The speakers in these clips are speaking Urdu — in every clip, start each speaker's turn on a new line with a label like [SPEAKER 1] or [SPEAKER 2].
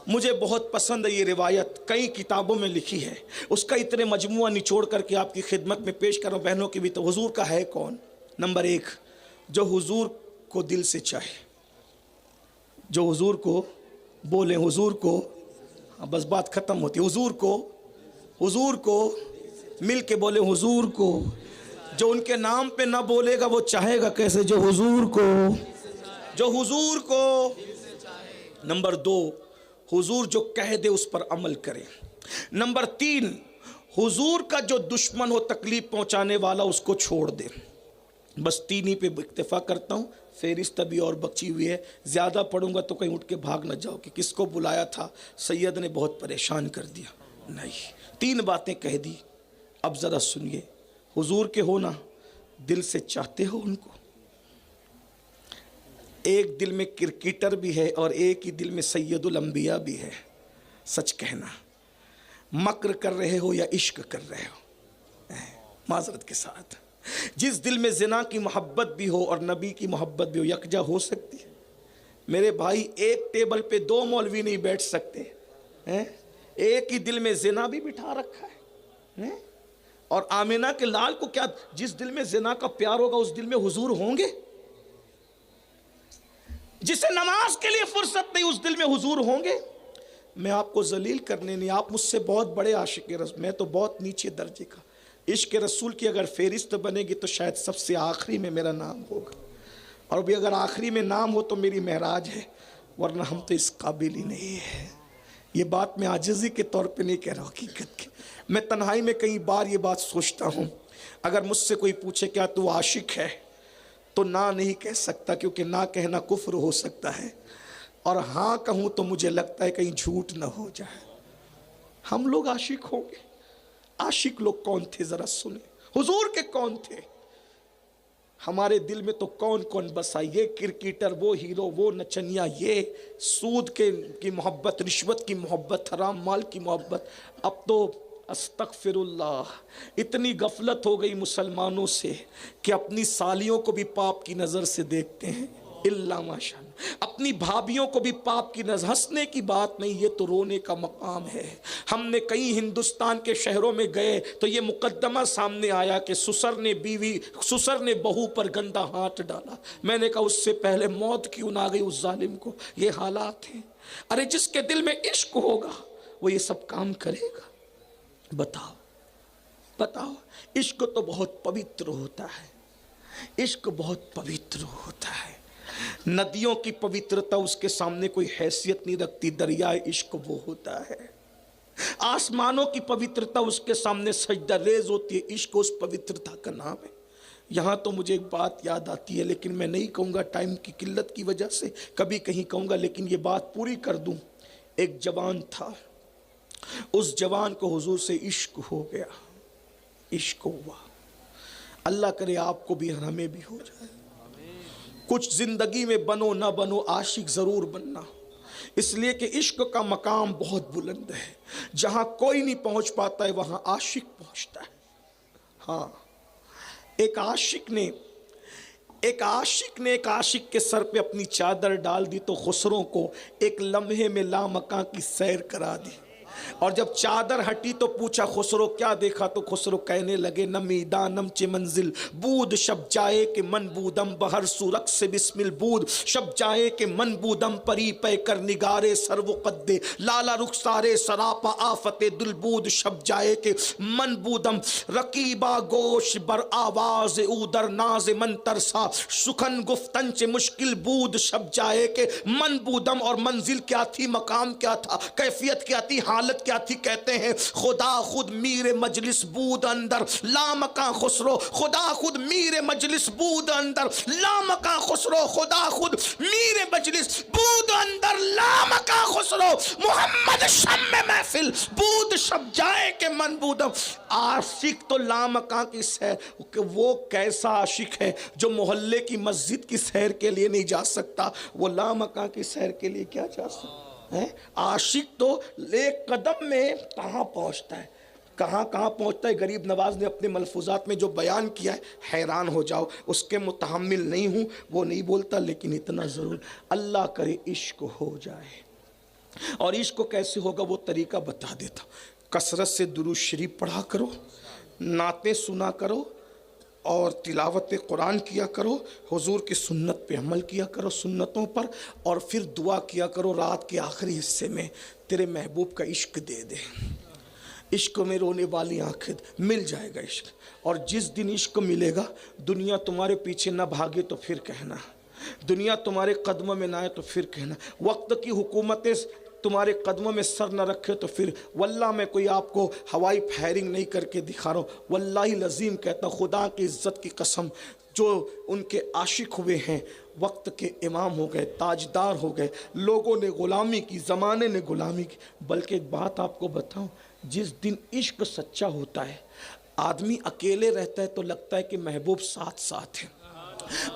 [SPEAKER 1] مجھے بہت پسند ہے یہ روایت، کئی کتابوں میں لکھی ہے، اس کا اتنے مجموعہ نچوڑ کر کے آپ کی خدمت میں پیش کر رہا ہوں بہنوں کی بھی۔ تو حضور کا ہے کون؟ نمبر ایک، جو حضور کو دل سے چاہے، جو حضور کو بولے، حضور کو، بس بات ختم ہوتی ہے، حضور کو مل کے بولے، حضور کو۔ جو ان کے نام پہ نہ بولے گا وہ چاہے گا کیسے؟ جو حضور کو۔ نمبر دو، حضور جو کہہ دے اس پر عمل کرے۔ نمبر تین، حضور کا جو دشمن ہو، تکلیف پہنچانے والا، اس کو چھوڑ دے۔ بس تین ہی پہ اکتفا کرتا ہوں، فہرست ابھی اور بچی ہوئی ہے، زیادہ پڑھوں گا تو کہیں اٹھ کے بھاگ نہ جاؤ کہ کس کو بلایا تھا، سید نے بہت پریشان کر دیا۔ نہیں، تین باتیں کہہ دی، اب ذرا سنیے۔ حضور کے ہونا، دل سے چاہتے ہو ان کو؟ ایک دل میں کرکٹر بھی ہے اور ایک ہی دل میں سید الانبیاء بھی ہے، سچ کہنا۔ مکر کر رہے ہو یا عشق کر رہے ہو؟ معذرت کے ساتھ، جس دل میں زنا کی محبت بھی ہو اور نبی کی محبت بھی ہو، یکجا ہو سکتی ہے؟ میرے بھائی، ایک ٹیبل پہ دو مولوی نہیں بیٹھ سکتے، ایک ہی دل میں زنا بھی بٹھا رکھا ہے۔ اور آمینہ کے لال کو کیا، جس دل میں زنا کا پیار ہوگا اس دل میں حضور ہوں گے؟ جسے نماز کے لیے فرصت نہیں اس دل میں حضور ہوں گے؟ میں آپ کو ذلیل کرنے نہیں، آپ مجھ سے بہت بڑے عاشق رسول، میں تو بہت نیچے درجے کا۔ عشق رسول کی اگر فہرست بنے گی تو شاید سب سے آخری میں میرا نام ہوگا، اور بھی اگر آخری میں نام ہو تو میری معراج ہے، ورنہ ہم تو اس قابل ہی نہیں ہے۔ یہ بات میں عاجزی کے طور پہ نہیں کہہ رہا، حقیقت کی۔ میں تنہائی میں کئی بار یہ بات سوچتا ہوں، اگر مجھ سے کوئی پوچھے کیا تو عاشق ہے، تو نہ نہیں کہہ سکتا، کیونکہ نہ کہنا کفر ہو سکتا ہے، اور ہاں کہوں تو مجھے لگتا ہے کہیں جھوٹ نہ ہو جائے۔ ہم لوگ عاشق ہوں گے؟ عاشق لوگ کون تھے ذرا سنیں، حضور کے کون تھے؟ ہمارے دل میں تو کون کون بسا، یہ کرکٹر، وہ ہیرو، وہ نچنیا، یہ سود کی محبت، رشوت کی محبت، حرام مال کی محبت۔ اب تو استغفر اللہ، اتنی غفلت ہو گئی مسلمانوں سے کہ اپنی سالیوں کو بھی پاپ کی نظر سے دیکھتے ہیں، اللہ ماشاء اللہ، اپنی بھابھیوں کو بھی پاپ کی نظر۔ ہنسنے کی بات نہیں، یہ تو رونے کا مقام ہے۔ ہم نے کئی ہندوستان کے شہروں میں گئے تو یہ مقدمہ سامنے آیا کہ سسر نے بہو پر گندا ہاتھ ڈالا۔ میں نے کہا اس سے پہلے موت کیوں نہ گئی اس ظالم کو؟ یہ حالات ہیں۔ ارے جس کے دل میں عشق ہوگا وہ یہ سب کام کرے گا؟ بتاؤ، عشق تو بہت پوتر ہوتا ہے، عشق بہت پوتر ہوتا ہے۔ ندیوں کی پوترتا اس کے سامنے کوئی حیثیت نہیں رکھتی، دریائے عشق وہ ہوتا ہے۔ آسمانوں کی پوترتا اس کے سامنے سجدہ ریز ہوتی ہے، عشق اس پوترتا کا نام ہے۔ یہاں تو مجھے ایک بات یاد آتی ہے، لیکن میں نہیں کہوں گا ٹائم کی قلت کی وجہ سے، کبھی کہیں کہوں گا، لیکن یہ بات پوری کر دوں۔ ایک جوان تھا، اس جوان کو حضور سے عشق ہو گیا، عشق ہوا۔ اللہ کرے آپ کو بھی اور ہمیں بھی ہو جائے۔ کچھ زندگی میں بنو نہ بنو، عاشق ضرور بننا، اس لیے کہ عشق کا مقام بہت بلند ہے۔ جہاں کوئی نہیں پہنچ پاتا ہے وہاں عاشق پہنچتا ہے۔ ہاں، ایک عاشق نے ایک عاشق کے سر پہ اپنی چادر ڈال دی تو خسرو کو ایک لمحے میں لامکاں کی سیر کرا دی، اور جب چادر ہٹی تو پوچھا خسرو کیا دیکھا؟ تو خسرو کہنے لگے نمی دانم چے منزل بود شب جائے کہ من بودم بہر سورک سے بسم البود شب جائے کہ من بودم پری پے کر نگارے سرو قد لالا رخسارے سراپا آفت دل بود شب جائے کہ من بودم رقیبا گوش بر آواز او در ناز من ترسا سخن گفتن چے مشکل بود شب جائے کہ من بودم۔ اور منزل کیا تھی، مقام کیا تھا، کیفیت کیا تھی، حالت کیا تھی؟ کہتے ہیں خدا خود میر مجلس بود اندر لامکاں خسرو، خدا خود میر مجلس بود اندر لامکاں خسرو، خدا خود میر مجلس بود اندر لامکاں خسرو، محمد شم محفل بود شب جائے کہ من بودم۔ عاشق تو لامکاں کی سیر، کہ وہ کیسا عاشق ہے جو محلے کی مسجد کی سیر کے لیے نہیں جا سکتا، وہ لامکاں کی سیر کے لیے کیا جا سکتا؟ عاشق تو ایک قدم میں کہاں پہنچتا ہے، کہاں پہنچتا ہے۔ غریب نواز نے اپنے ملفوظات میں جو بیان کیا ہے حیران ہو جاؤ، اس کے متحمل نہیں ہوں، وہ نہیں بولتا، لیکن اتنا ضرور اللہ کرے عشق ہو جائے۔ اور عشق کو کیسے ہوگا وہ طریقہ بتا دیتا ہوں. کثرت سے درود شریف پڑھا کرو، نعتیں سنا کرو، اور تلاوت قرآن کیا کرو، حضور کی سنت پہ عمل کیا کرو، سنتوں پر، اور پھر دعا کیا کرو رات کے آخری حصے میں تیرے محبوب کا عشق دے دے. عشق میں رونے والی آنکھیں مل جائے گا عشق. اور جس دن عشق ملے گا، دنیا تمہارے پیچھے نہ بھاگے تو پھر کہنا، دنیا تمہارے قدموں میں نہ آئے تو پھر کہنا، وقت کی حکومتیں تمہارے قدموں میں سر نہ رکھے تو پھر، واللہ میں کوئی آپ کو ہوائی فائرنگ نہیں کر کے دکھا رہا ہوں، واللہ العظیم کہتا ہوں، خدا کی عزت کی قسم، جو ان کے عاشق ہوئے ہیں وقت کے امام ہو گئے، تاجدار ہو گئے، لوگوں نے غلامی کی، زمانے نے غلامی کی. بلکہ ایک بات آپ کو بتاؤں، جس دن عشق سچا ہوتا ہے، آدمی اکیلے رہتا ہے تو لگتا ہے کہ محبوب ساتھ ساتھ ہے،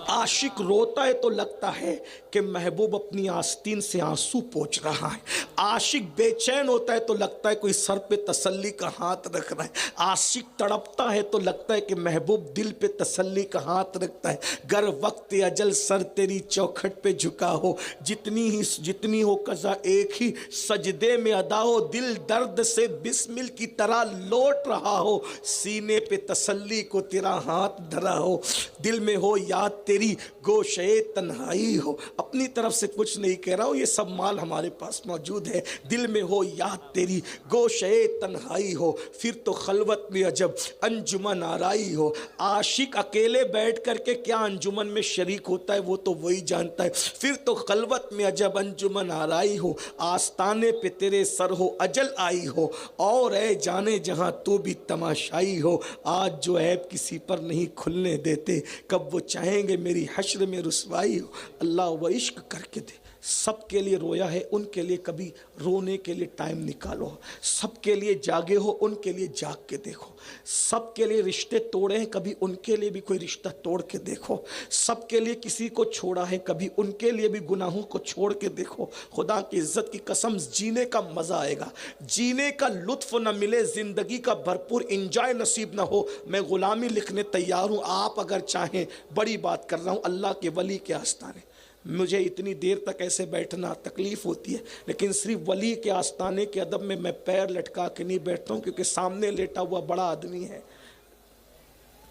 [SPEAKER 1] عاشق روتا ہے تو لگتا ہے کہ محبوب اپنی آستین سے آنسو پوچھ رہا ہے، عاشق بے چین ہوتا ہے تو لگتا ہے کوئی سر پہ تسلی کا ہاتھ رکھ رہا ہے، عاشق تڑپتا ہے تو لگتا ہے کہ محبوب دل پہ تسلی کا ہاتھ رکھتا ہے. گر وقت اجل سر تیری چوکھٹ پہ جھکا ہو، جتنی ہو قضا ایک ہی سجدے میں ادا ہو، دل درد سے بسمل کی طرح لوٹ رہا ہو، سینے پہ تسلی کو تیرا ہاتھ دھرا ہو، دل میں ہو یاد تیری گوشے تنہائی ہو. اپنی طرف سے کچھ نہیں کہہ رہا ہوں، یہ سب مال ہمارے پاس موجود ہے. دل میں ہو یاد تیری گوشے تنہائی ہو، پھر تو خلوت میں عجب انجمن آرائی ہو. عاشق اکیلے بیٹھ کر کے کیا انجمن میں شریک ہوتا ہے وہ تو وہی جانتا ہے. پھر تو خلوت میں عجب انجمن آرائی ہو، آستانے پہ تیرے سر ہو اجل آئی ہو، اور اے جانے جہاں تو بھی تماشائی ہو. آج جو عیب کسی پر نہیں کھلنے دیتے، کب وہ چاہیں گے میری حشر میں رسوائی ہو. اللہ وہ عشق کر کے دے. سب کے لیے رویا ہے، ان کے لیے کبھی رونے کے لیے ٹائم نکالو. سب کے لیے جاگے ہو، ان کے لیے جاگ کے دیکھو. سب کے لیے رشتے توڑے ہیں، کبھی ان کے لیے بھی کوئی رشتہ توڑ کے دیکھو. سب کے لیے کسی کو چھوڑا ہے، کبھی ان کے لیے بھی گناہوں کو چھوڑ کے دیکھو. خدا کی عزت کی قسم، جینے کا مزہ آئے گا، جینے کا لطف نہ ملے، زندگی کا بھرپور انجوائے نصیب نہ ہو. میں غلامی لکھنے تیار ہوں، آپ اگر چاہیں. بڑی بات کر رہا ہوں اللہ کے ولی کے آستانے. مجھے اتنی دیر تک ایسے بیٹھنا تکلیف ہوتی ہے، لیکن صرف ولی کے آستانے کے ادب میں پیر لٹکا کے نہیں بیٹھتا ہوں، کیونکہ سامنے لیٹا ہوا بڑا آدمی ہے.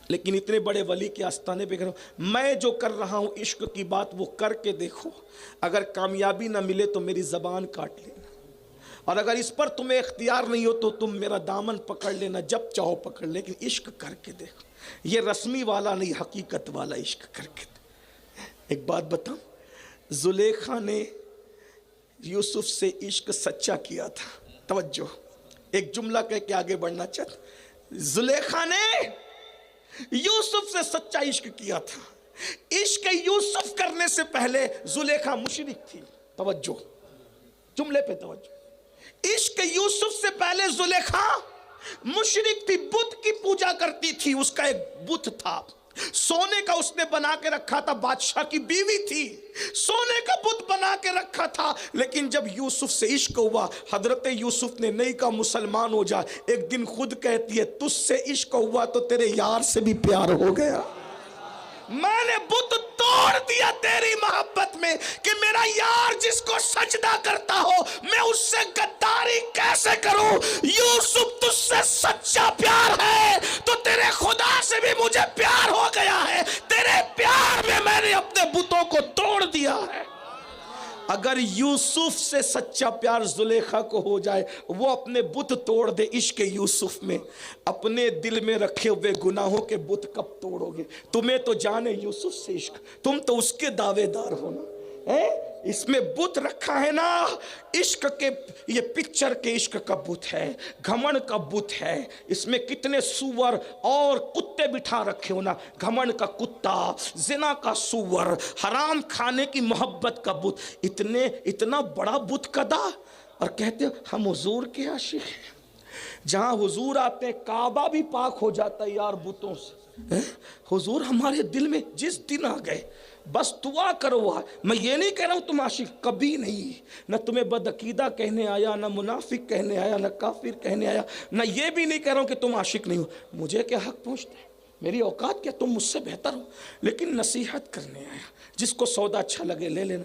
[SPEAKER 1] لیکن اتنے بڑے ولی کے آستانے پہ کر رہا ہوں. میں جو کر رہا ہوں عشق کی بات، وہ کر کے دیکھو. اگر کامیابی نہ ملے تو میری زبان کاٹ لینا، اور اگر اس پر تمہیں اختیار نہیں ہو تو تم میرا دامن پکڑ لینا، جب چاہو پکڑ. لیکن عشق کر کے دیکھو، یہ رسمی والا نہیں، حقیقت والا عشق کر کے. ایک بات بتاؤں، زلیخا نے یوسف سے عشق سچا کیا تھا. توجہ، ایک جملہ کہہ کے آگے بڑھنا چاہتا. زلیخا نے یوسف سے سچا عشق کیا تھا. عشق یوسف کرنے سے پہلے زلیخا مشرک تھی. توجہ، جملے پہ توجہ. عشق یوسف سے پہلے زلیخا مشرک تھی، بت کی پوجا کرتی تھی. اس کا ایک بت تھا، سونے کا اس نے بنا کے رکھا تھا. بادشاہ کی بیوی تھی، سونے کا بت بنا کے رکھا تھا. لیکن جب یوسف سے عشق ہوا، حضرت یوسف نے نہیں کہا مسلمان ہو جا. ایک دن خود کہتی ہے تجھ سے عشق ہوا تو تیرے یار سے بھی پیار ہو گیا. میں نے بت توڑ دیا تیری محبت میں کہ میرا یار جس کو سجدہ کرتا ہو میں اس سے غداری کیسے کروں. یوسف تجھ سے سچا پیار ہے تو تیرے خدا سے بھی مجھے پیار ہو گیا ہے. تیرے پیار میں نے اپنے بتوں کو توڑ دیا ہے. اگر یوسف سے سچا پیار زلیخا کو ہو جائے، وہ اپنے بت توڑ دے عشق یوسف میں، اپنے دل میں رکھے ہوئے گناہوں کے بت کب توڑو گے؟ تمہیں تو جانے یوسف سے عشق، تم تو اس کے دعوے دار ہو نا. اس میں بت رکھا ہے نا، عشق کے، یہ پکچر کے عشق کا بت ہے، گھمنڈ کا بت ہے. اس میں کتنے سور اور کتے بٹھا رکھے ہو نا. گھمنڈ کا کتا، زنا کا سور، حرام کھانے کی محبت کا بت. اتنا بڑا بت کدا، اور کہتے ہیں ہم حضور کے عاشق ہیں. جہاں حضور آتے ہیں کعبہ بھی پاک ہو جاتا ہے یار بتوں سے. حضور ہمارے دل میں جس دن آ گئے، بس دعا کرو. میں یہ نہیں کہہ رہا ہوں تم عاشق، کبھی نہیں. نہ تمہیں بدعقیدہ کہنے آیا، نہ منافق کہنے آیا، نہ کافر کہنے آیا. نہ یہ بھی نہیں کہہ رہا ہوں کہ تم عاشق نہیں ہو. مجھے کیا حق پہنچتا ہے، میری اوقات کیا، تم مجھ سے بہتر ہو. لیکن نصیحت کرنے آیا. جس کو سودا اچھا لگے لے لینا.